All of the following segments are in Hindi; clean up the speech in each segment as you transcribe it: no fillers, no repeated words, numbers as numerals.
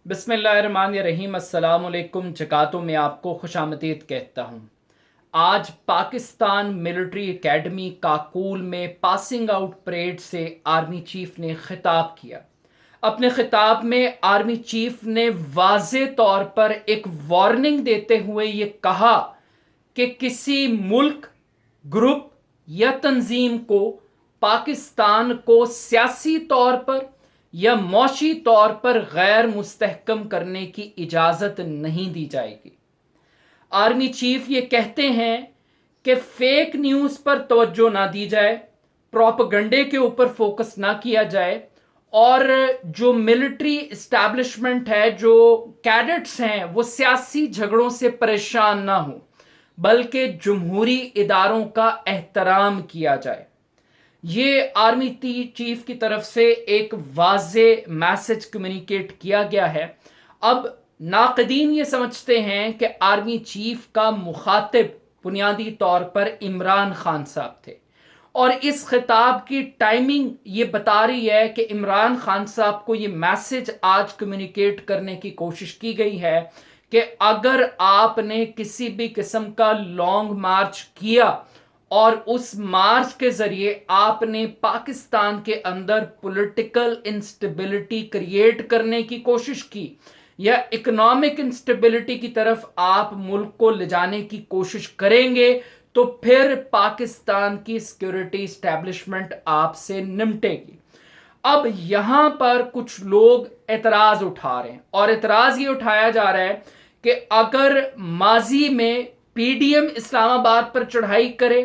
बिस्मिल्लाहिर्रहमानिर्रहीम। अस्सलाम वालेकुम। जकातों में आपको खुशामदीद कहता हूँ। आज पाकिस्तान मिलिट्री एकेडमी काकूल में पासिंग आउट परेड से आर्मी चीफ ने खिताब किया। अपने खिताब में आर्मी चीफ ने वाज़े तौर पर एक वार्निंग देते हुए ये कहा कि किसी मुल्क, ग्रुप या तंजीम को पाकिस्तान को सियासी तौर पर या मौशी तौर पर गैर मुस्तहकम करने की इजाज़त नहीं दी जाएगी। आर्मी चीफ ये कहते हैं कि फेक न्यूज़ पर तवज्जो ना दी जाए, प्रोपेगेंडे के ऊपर फोकस ना किया जाए और जो मिलिट्री इस्टेब्लिशमेंट है, जो कैडेट्स हैं, वो सियासी झगड़ों से परेशान ना हो बल्कि जमहूरी इदारों का एहतराम किया जाए। ये आर्मी चीफ की तरफ से एक वाज़े मैसेज कम्युनिकेट किया गया है। अब नाक़दीन ये समझते हैं कि आर्मी चीफ का मुखातिब बुनियादी तौर पर इमरान खान साहब थे और इस खिताब की टाइमिंग ये बता रही है कि इमरान खान साहब को ये मैसेज आज कम्युनिकेट करने की कोशिश की गई है कि अगर आपने किसी भी किस्म का लॉन्ग मार्च किया और उस मार्च के जरिए आपने पाकिस्तान के अंदर पॉलिटिकल इंस्टेबिलिटी क्रिएट करने की कोशिश की या इकोनॉमिक इंस्टेबिलिटी की तरफ आप मुल्क को ले जाने की कोशिश करेंगे, तो फिर पाकिस्तान की सिक्योरिटी एस्टेब्लिशमेंट आपसे निपटेगी। अब यहां पर कुछ लोग एतराज उठा रहे हैं और एतराज ये उठाया जा रहा है कि अगर माजी में पीडीएम इस्लामाबाद पर चढ़ाई करे,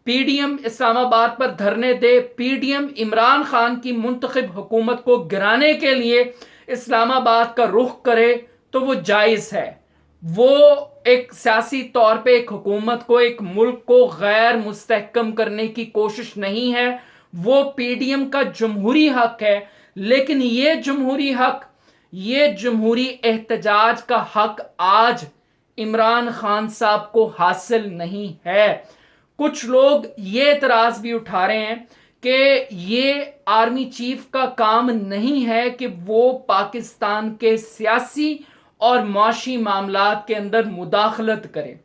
पीडीएम इस्लामाबाद पर धरने दे, पीडीएम इमरान खान की मुंतखब हुकूमत को गिराने के लिए इस्लामाबाद का रुख करे, तो वो जायज़ है। वो एक सियासी तौर पे एक हुकूमत को, एक मुल्क को गैर मुस्तहकम करने की कोशिश नहीं है। वो पीडीएम का जमहूरी हक है, लेकिन ये जमहूरी हक, ये जमहूरी एहतजाज का हक आज इमरान खान साहब को हासिल नहीं है। कुछ लोग ये एतराज भी उठा रहे हैं कि ये आर्मी चीफ का काम नहीं है कि वो पाकिस्तान के सियासी और माशी मामलात के अंदर मुदाखलत करें।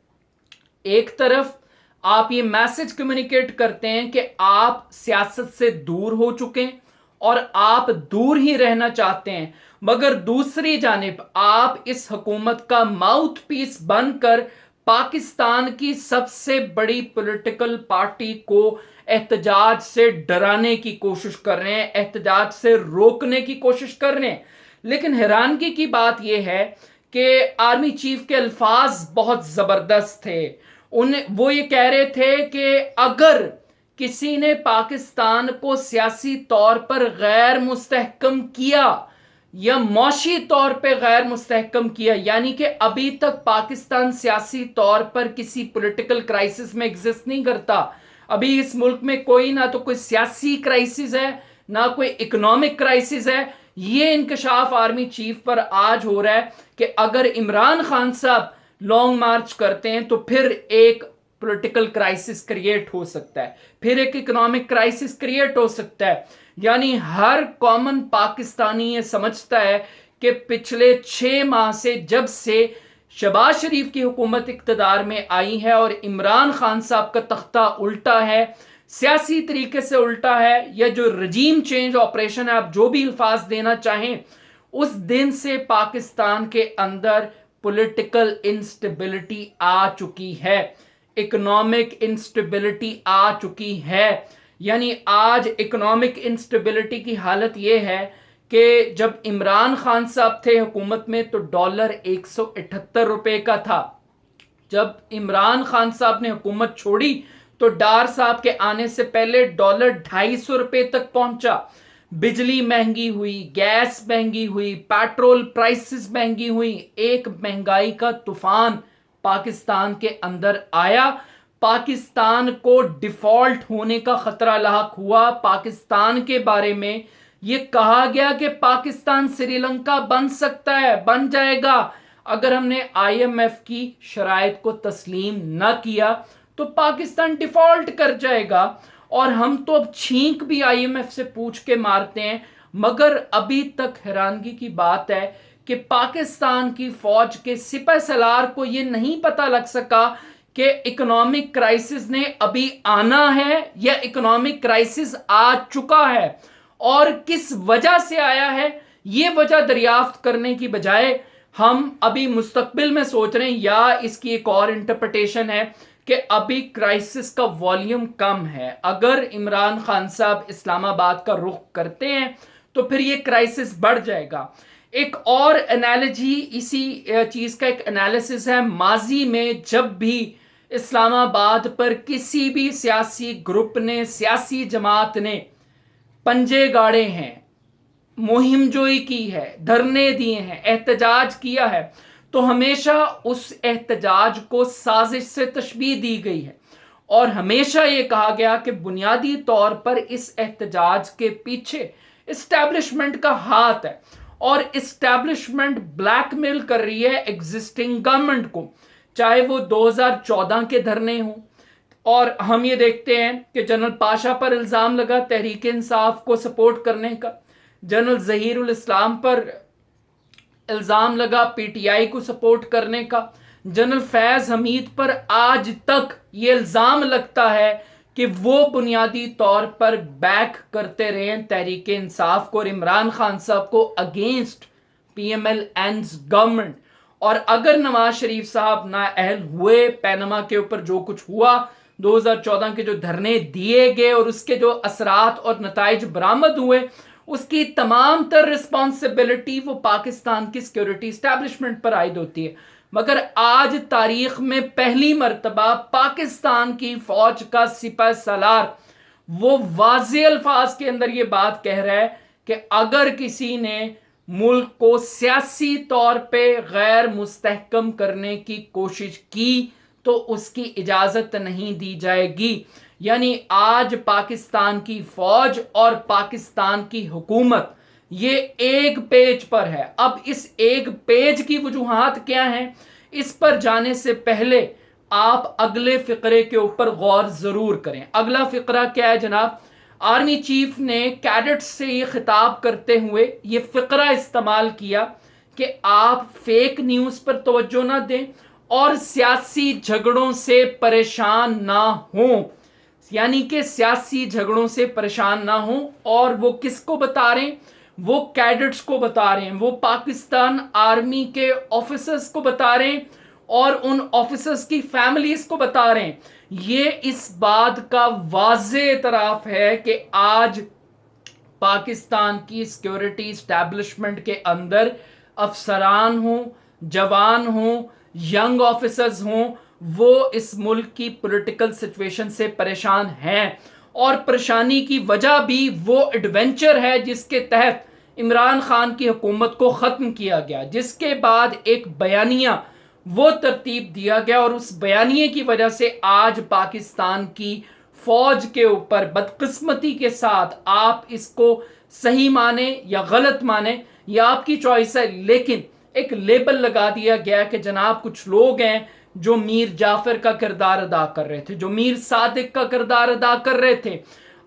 एक तरफ आप ये मैसेज कम्युनिकेट करते हैं कि आप सियासत से दूर हो चुके हैं और आप दूर ही रहना चाहते हैं, मगर दूसरी जानिब आप इस हुकूमत का माउथ पीस बनकर पाकिस्तान की सबसे बड़ी पॉलिटिकल पार्टी को एहतजाज से डराने की कोशिश कर रहे हैं, एहतजाज से रोकने की कोशिश कर रहे हैं। लेकिन हैरानगी की बात यह है कि आर्मी चीफ के अल्फाज बहुत ज़बरदस्त थे। वो ये कह रहे थे कि अगर किसी ने पाकिस्तान को सियासी तौर पर गैर मुस्तहकम किया या मौशी तौर पे गैर मुस्तहकम किया, यानी कि अभी तक पाकिस्तान सियासी तौर पर किसी पॉलिटिकल क्राइसिस में एग्जिस्ट नहीं करता। अभी इस मुल्क में कोई ना तो कोई सियासी क्राइसिस है, ना कोई इकोनॉमिक क्राइसिस है। ये इंकशाफ आर्मी चीफ पर आज हो रहा है कि अगर इमरान खान साहब लॉन्ग मार्च करते हैं तो फिर एक पॉलिटिकल क्राइसिस क्रिएट हो सकता है, फिर एक इकोनॉमिक क्राइसिस क्रिएट हो सकता है। यानी हर कॉमन पाकिस्तानी ये समझता है कि पिछले 6 माह से, जब से शहबाज शरीफ की हुकूमत इक़्तिदार में आई है और इमरान खान साहब का तख्ता उल्टा है, सियासी तरीके से उल्टा है, या जो रजीम चेंज ऑपरेशन है, आप जो भी अल्फाज देना चाहें, उस दिन से पाकिस्तान के अंदर पॉलिटिकल इंस्टेबिलिटी आ चुकी है, इकोनॉमिक इंस्टेबिलिटी आ चुकी है। यानी आज इकोनॉमिक इंस्टेबिलिटी की हालत यह है कि जब इमरान खान साहब थे हुकूमत में तो डॉलर 178 रुपए का था। जब इमरान खान साहब ने हुकूमत छोड़ी तो डार साहब के आने से पहले डॉलर 250 रुपए तक पहुंचा। बिजली महंगी हुई, गैस महंगी हुई, पेट्रोल प्राइसेस महंगी हुई, एक महंगाई का तूफान पाकिस्तान के अंदर आया। पाकिस्तान को डिफॉल्ट होने का खतरा लाहक हुआ। पाकिस्तान के बारे में ये कहा गया कि पाकिस्तान श्रीलंका बन सकता है, बन जाएगा। अगर हमने आईएमएफ की शराइत को तस्लीम न किया तो पाकिस्तान डिफॉल्ट कर जाएगा। और हम तो अब छींक भी आईएमएफ से पूछ के मारते हैं, मगर अभी तक हैरानगी की बात है कि पाकिस्तान की फौज के सिपह सलार को ये नहीं पता लग सका कि इकोनॉमिक क्राइसिस ने अभी आना है या इकोनॉमिक क्राइसिस आ चुका है और किस वजह से आया है, ये वजह दरियाफ्त करने की बजाय हम अभी मुस्तकबिल में सोच रहे हैं, या इसकी एक और इंटरप्रिटेशन है कि अभी क्राइसिस का वॉल्यूम कम है। अगर इमरान खान साहब इस्लामाबाद का रुख करते हैं तो फिर ये क्राइसिस बढ़ जाएगा। एक और एनालॉजी इसी चीज का एक एनालिसिस है, माजी में जब भी इस्लामाबाद पर किसी भी सियासी ग्रुप ने, सियासी जमात ने पंजे गाड़े हैं, मुहिम जोई की है, धरने दिए हैं, एहतजाज किया है, तो हमेशा उस एहतजाज को साजिश से तशबीह दी गई है और हमेशा ये कहा गया कि बुनियादी तौर पर इस एहतजाज के पीछे इस्टेब्लिशमेंट का हाथ है और इस्टेब्लिशमेंट ब्लैकमेल कर रही है एग्जिस्टिंग गवर्नमेंट को, चाहे वो 2014 के धरने हों। और हम ये देखते हैं कि जनरल पाशा पर इल्ज़ाम लगा तहरीक इंसाफ को सपोर्ट करने का, जनरल ज़हीरुल इस्लाम पर इल्ज़ाम लगा पीटीआई को सपोर्ट करने का, जनरल फैज़ हमीद पर आज तक ये इल्ज़ाम लगता है कि वो बुनियादी तौर पर बैक करते रहे तहरीक इंसाफ को और इमरान खान साहब को अगेंस्ट PMLN गवर्नमेंट। और अगर नवाज शरीफ साहब नाअहल हुए, पैनमा के ऊपर जो कुछ हुआ, 2014 के जो धरने दिए गए और उसके जो असरात और नताइज बरामद हुए, उसकी तमाम तर रिस्पॉन्सिबिलिटी वो पाकिस्तान की सिक्योरिटी इस्टेब्लिशमेंट पर आयद होती है। मगर आज तारीख में पहली मर्तबा पाकिस्तान की फौज का सिपह सलार वो वाज़े अल्फाज के अंदर ये बात कह रहा है कि अगर किसी ने मुल्क को सियासी तौर पे गैर मुस्तहकम करने की कोशिश की तो उसकी इजाजत नहीं दी जाएगी। यानी आज पाकिस्तान की फौज और पाकिस्तान की हुकूमत ये एक पेज पर है। अब इस एक पेज की वजूहात क्या हैं, इस पर जाने से पहले आप अगले फिक्रे के ऊपर गौर जरूर करें। अगला फिक्रा क्या है जनाब? आर्मी चीफ ने कैडेट्स से ये खिताब करते हुए ये फिक्रा इस्तेमाल किया कि आप फेक न्यूज पर तवज्जो ना दें और सियासी झगड़ों से परेशान ना हों। यानी कि सियासी झगड़ों से परेशान ना हों। और वो किसको बता रहे हैं? वो कैडेट्स को बता रहे हैं, वो पाकिस्तान आर्मी के ऑफिसर्स को बता रहे हैं और उन ऑफिसर्स की फैमिलीज को बता रहे हैं। ये इस बात का वाज़े एतराफ है कि आज पाकिस्तान की सिक्योरिटी इस्टेब्लिशमेंट के अंदर अफसरान हों, जवान हों, यंग ऑफिसर्स हों, वो इस मुल्क की पॉलिटिकल सिचुएशन से परेशान हैं। और परेशानी की वजह भी वो एडवेंचर है जिसके तहत इमरान खान की हुकूमत को ख़त्म किया गया, जिसके बाद एक बयानिया वो तरतीब दिया गया और उस बयानिए की वजह से आज पाकिस्तान की फौज के ऊपर बदकिस्मती के साथ, आप इसको सही माने या गलत माने या आपकी चॉइस है, लेकिन एक लेबल लगा दिया गया कि जनाब कुछ लोग हैं जो मीर जाफर का किरदार अदा कर रहे थे, जो मीर सादिक का किरदार अदा कर रहे थे।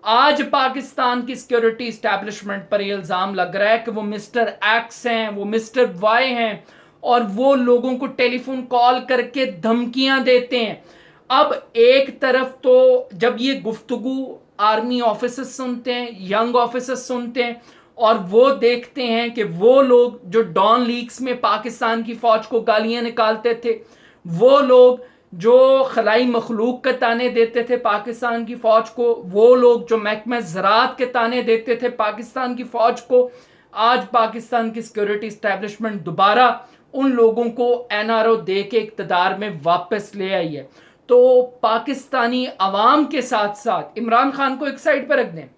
आज पाकिस्तान की सिक्योरिटी इस्टेब्लिशमेंट पर यह इल्ज़ाम लग रहा है कि वो मिस्टर एक्स हैं, वो मिस्टर वाई हैं और वो लोगों को टेलीफोन कॉल करके धमकियां देते हैं। अब एक तरफ तो जब ये गुफ्तगू आर्मी ऑफिसर्स सुनते हैं, यंग ऑफिसर्स सुनते हैं और वो देखते हैं कि वो लोग जो डॉन लीक्स में पाकिस्तान की फौज को गालियां निकालते थे, वो लोग जो खलाई मखलूक के ताने देते थे पाकिस्तान की फौज को, वो लोग जो महकमा ज़राअत के ताने देते थे पाकिस्तान की फौज को, आज पाकिस्तान की सिक्योरिटी इस्टेब्लिशमेंट दोबारा उन लोगों को NRO दे के इक़्तिदार में वापस ले आई है। तो पाकिस्तानी अवाम के साथ साथ, इमरान खान को एक साइड पर रख दें,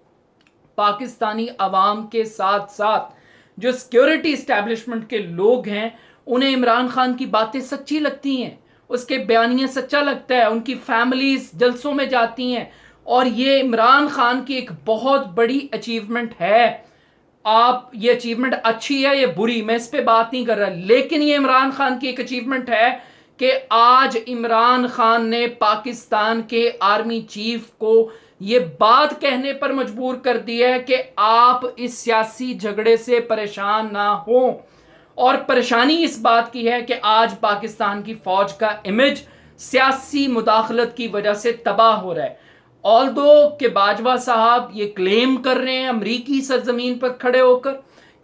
पाकिस्तानी अवाम के साथ साथ जो सिक्योरिटी इस्टेब्लिशमेंट के लोग हैं उन्हें इमरान खान की बातें सच्ची लगती हैं, उसके बयानियाँ सच्चा लगता है, उनकी फैमिलीज जलसों में जाती हैं और ये इमरान खान की एक बहुत बड़ी अचीवमेंट है। आप ये अचीवमेंट अच्छी है या बुरी, मैं इस पे बात नहीं कर रहा, लेकिन ये इमरान खान की एक अचीवमेंट है कि आज इमरान खान ने पाकिस्तान के आर्मी चीफ को ये बात कहने पर मजबूर कर दिया है कि आप इस सियासी झगड़े से परेशान ना हो और परेशानी इस बात की है कि आज पाकिस्तान की फ़ौज का इमेज सियासी मुदाखलत की वजह से तबाह हो रहा है। ऑल्दो कि बाजवा साहब ये क्लेम कर रहे हैं अमरीकी सरजमीन पर खड़े होकर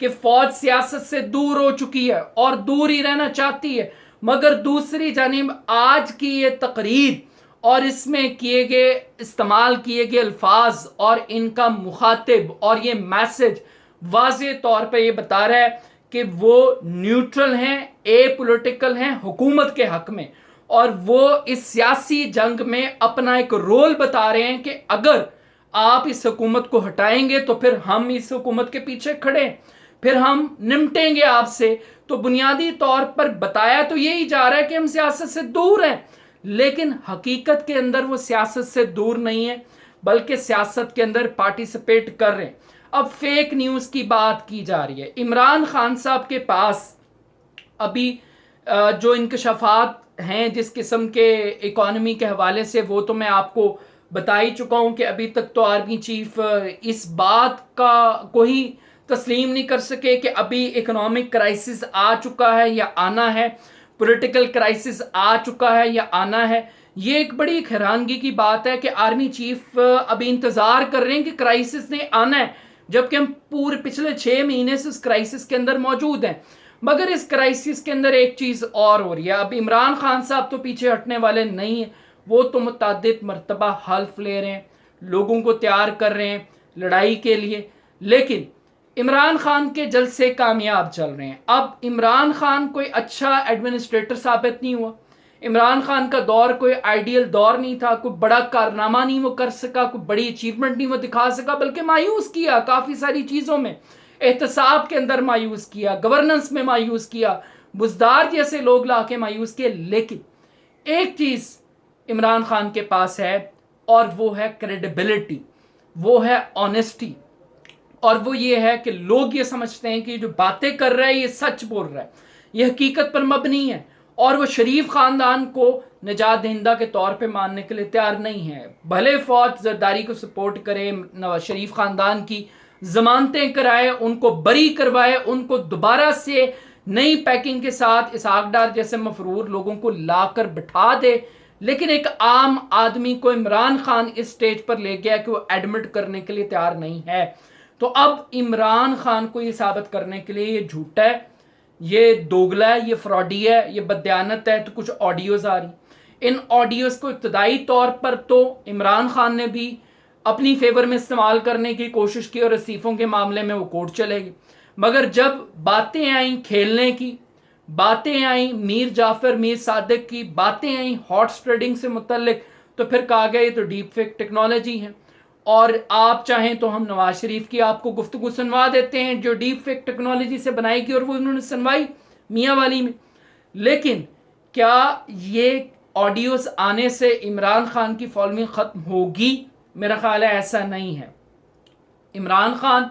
कि फ़ौज सियासत से दूर हो चुकी है और दूर ही रहना चाहती है, मगर दूसरी जानिब आज की ये तकरीर और इसमें किए गए इस्तेमाल किए गए अल्फाज और इनका मुखातिब और ये मैसेज वाज़े तौर पे ये बता रहा है कि वो न्यूट्रल हैं, ए पॉलिटिकल हैं हुकूमत के हक में, और वो इस सियासी जंग में अपना एक रोल बता रहे हैं कि अगर आप इस हुकूमत को हटाएंगे तो फिर हम इस हुकूमत के पीछे खड़े, फिर हम निपटेंगे आपसे। तो बुनियादी तौर पर बताया तो यही जा रहा है कि हम सियासत से दूर हैं, लेकिन हकीकत के अंदर वो सियासत से दूर नहीं है, बल्कि सियासत के अंदर पार्टिसिपेट कर रहे हैं। अब फेक न्यूज़ की बात की जा रही है। इमरान खान साहब के पास अभी जो इंकशाफात हैं जिस किस्म के इकॉनमी के हवाले से, वो तो मैं आपको बता ही चुका हूं कि अभी तक तो आर्मी चीफ इस बात का कोई तस्लीम नहीं कर सके कि अभी इकोनॉमिक क्राइसिस आ चुका है या आना है, पॉलिटिकल क्राइसिस आ चुका है या आना है। ये एक बड़ी हैरानगी की बात है कि आर्मी चीफ अभी इंतज़ार कर रहे हैं कि क्राइसिस ने आना है, जबकि हम पूरे पिछले 6 महीने से उस क्राइसिस के अंदर मौजूद हैं। मगर इस क्राइसिस के अंदर एक चीज़ और हो रही है। अब इमरान खान साहब तो पीछे हटने वाले नहीं हैं, वो तो मुतअद्दिद मरतबा हल्फ ले रहे हैं, लोगों को तैयार कर रहे हैं लड़ाई के लिए, लेकिन इमरान खान के जलसे कामयाब चल रहे हैं। अब इमरान खान कोई अच्छा एडमिनिस्ट्रेटर साबित नहीं हुआ, इमरान खान का दौर कोई आइडियल दौर नहीं था, कोई बड़ा कारनामा नहीं वो कर सका, कोई बड़ी अचीवमेंट नहीं वो दिखा सका, बल्कि मायूस किया काफ़ी सारी चीज़ों में, एहतसाब के अंदर मायूस किया, गवर्नेंस में मायूस किया, बुजदार जैसे लोग ला के मायूस किए। लेकिन एक चीज़ इमरान खान के पास है और वो है क्रेडिबिलिटी, वो है ऑनेस्टी, और वो ये है कि लोग ये समझते हैं कि जो बातें कर रहा है ये सच बोल रहा है, ये हकीकत पर मबनी है, और वो शरीफ ख़ानदान को निजात दहिंदा के तौर पे मानने के लिए तैयार नहीं है। भले फ़ौज जरदारी को सपोर्ट करे, नवाज शरीफ ख़ानदान की ज़मानतें कराए, उनको बरी करवाए, उनको दोबारा से नई पैकिंग के साथ इसहाक डार जैसे मफरूर लोगों को लाकर बिठा दे, लेकिन एक आम आदमी को इमरान खान इस स्टेज पर ले गया कि वो एडमिट करने के लिए तैयार नहीं है। तो अब इमरान खान को ये साबित करने के लिए ये झूठा है, ये दोगला है, ये फ्रॉडी है, ये बदयानत है, तो कुछ ऑडियोज़ आ रही। इन ऑडियोज़ को इब्तदाई तौर पर तो इमरान खान ने भी अपनी फेवर में इस्तेमाल करने की कोशिश की और रसीफ़ों के मामले में वो कोर्ट चलेगी, मगर जब बातें आई खेलने की, बातें आई मीर जाफ़र मीर सादिक की, बातें आई हॉर्स ट्रेडिंग से मुतल्लिक, तो फिर कहा गया ये तो डीप फेक टेक्नोलॉजी है, और आप चाहें तो हम नवाज शरीफ की आपको गुफ्तगू सुनवा देते हैं जो डीप फेक टेक्नोलॉजी से बनाई गई, और वो उन्होंने सुनवाई मियाँ वाली में। लेकिन क्या ये ऑडियोज़ आने से इमरान खान की फॉलोइंग ख़त्म होगी? मेरा ख्याल है ऐसा नहीं है। इमरान खान,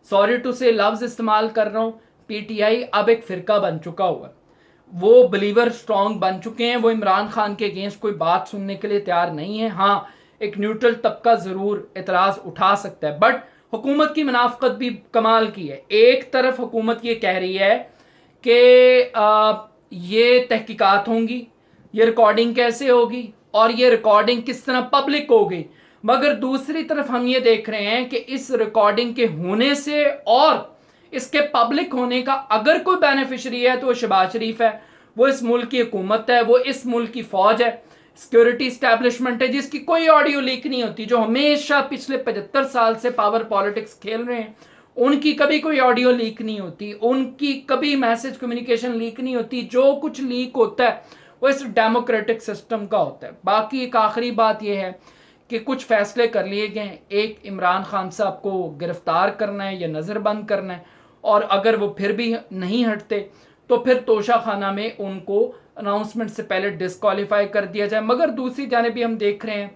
सॉरी टू से लफ्ज़ इस्तेमाल कर रहा हूँ, पीटीआई अब एक फ़िरका बन चुका हुआ, वो बिलीवर स्ट्रॉन्ग बन चुके हैं, वो इमरान खान के अगेंस्ट कोई बात सुनने के लिए तैयार नहीं है। हाँ, एक न्यूट्रल तबका ज़रूर एतराज़ उठा सकता है, बट हुकूमत की मुनाफ़क़त भी कमाल की है। एक तरफ हुकूमत ये कह रही है कि ये तहकीकात होंगी, ये रिकॉर्डिंग कैसे होगी और ये रिकॉर्डिंग किस तरह पब्लिक होगी, मगर दूसरी तरफ हम ये देख रहे हैं कि इस रिकॉर्डिंग के होने से और इसके पब्लिक होने का अगर कोई बेनिफिशरी है तो वो शहबाज शरीफ है, वो इस मुल्क की हुकूमत है, वो इस मुल्क की फ़ौज है, सिक्योरिटी इस्टेब्लिशमेंट है, जिसकी कोई ऑडियो लीक नहीं होती, जो हमेशा पिछले 75 साल से पावर पॉलिटिक्स खेल रहे हैं, उनकी कभी कोई ऑडियो लीक नहीं होती, उनकी कभी मैसेज कम्युनिकेशन लीक नहीं होती। जो कुछ लीक होता है वो इस डेमोक्रेटिक सिस्टम का होता है। बाकी एक आखिरी बात यह है कि कुछ फैसले कर लिए गए, एक इमरान खान साहब को गिरफ्तार करना है या नज़रबंद करना है, और अगर वो फिर भी नहीं हटते तो फिर तोशा खाना में उनको अनाउंसमेंट से पहले डिस्क्वालीफाई कर दिया जाए। मगर दूसरी जानिब भी हम देख रहे हैं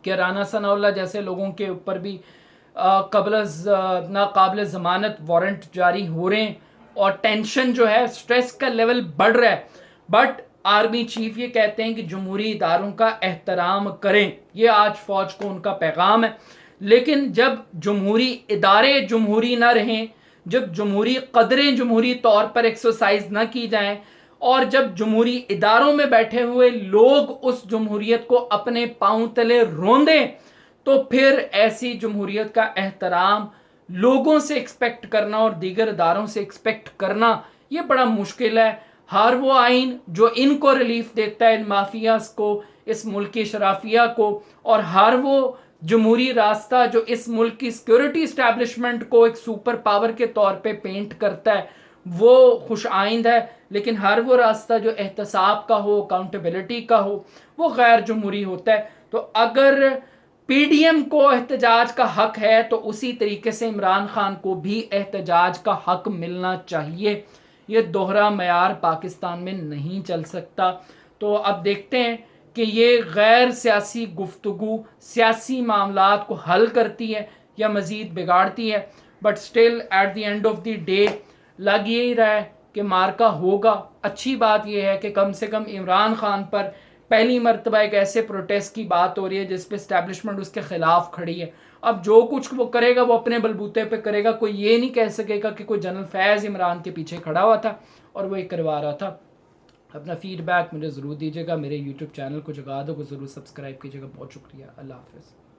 कि राना सनाउल्लाह जैसे लोगों के ऊपर भी नाकाबिल ज़मानत वारंट जारी हो रहे हैं, और टेंशन जो है, स्ट्रेस का लेवल बढ़ रहा है। बट आर्मी चीफ ये कहते हैं कि जमहूरी इदारों का एहतराम करें, ये आज फ़ौज को उनका पैगाम है। लेकिन जब जमहूरी इदारे जमहूरी ना रहें, जब जमहूरी कदरें जमहूरी तौर पर एक्सरसाइज न की जाएं और जब जमहूरी इदारों में बैठे हुए लोग उस जमहूरियत को अपने पांव तले रोंदें, तो फिर ऐसी जमहूरियत का एहतराम लोगों से एक्सपेक्ट करना और दीगर इदारों से एक्सपेक्ट करना ये बड़ा मुश्किल है। हर वो आइन जो इनको रिलीफ देता है, इन माफियाज को, इस मुल्क की शराफिया को, और हर वो जमहूरी रास्ता जो इस मुल्क की सिक्योरिटी इस्टेब्लिशमेंट को एक सुपर पावर के तौर पे पेंट करता है, वो खुश आइंद है। लेकिन हर वो रास्ता जो एहतसाब का हो, अकाउंटेबिलिटी का हो, वो गैर जमहूरी होता है। तो अगर पीडीएम को एहतजाज का हक है तो उसी तरीके से इमरान खान को भी एहतजाज का हक मिलना चाहिए। ये दोहरा मयार पाकिस्तान में नहीं चल सकता। तो अब देखते हैं कि ये गैर सियासी गुफ्तगू सियासी मामलात को हल करती है या मज़ीद बिगाड़ती है। But still at the end of the day लग यही रहा है कि मार्का होगा। अच्छी बात यह है कि कम से कम इमरान खान पर पहली मरतबा एक ऐसे प्रोटेस्ट की बात हो रही है जिस पे एस्टेब्लिशमेंट उसके खिलाफ खड़ी है। अब जो कुछ वो करेगा वो अपने बलबूते पे करेगा। कोई ये नहीं कह सकेगा कि कोई जनरल फैज़ इमरान के पीछे खड़ा हुआ था और वो ये करवा रहा था। अपना फीडबैक मुझे ज़रूर दीजिएगा। मेरे यूट्यूब चैनल को जगा दो को ज़रूर सब्सक्राइब कीजिएगा। बहुत शुक्रिया। अल्लाह हाफ़िज़।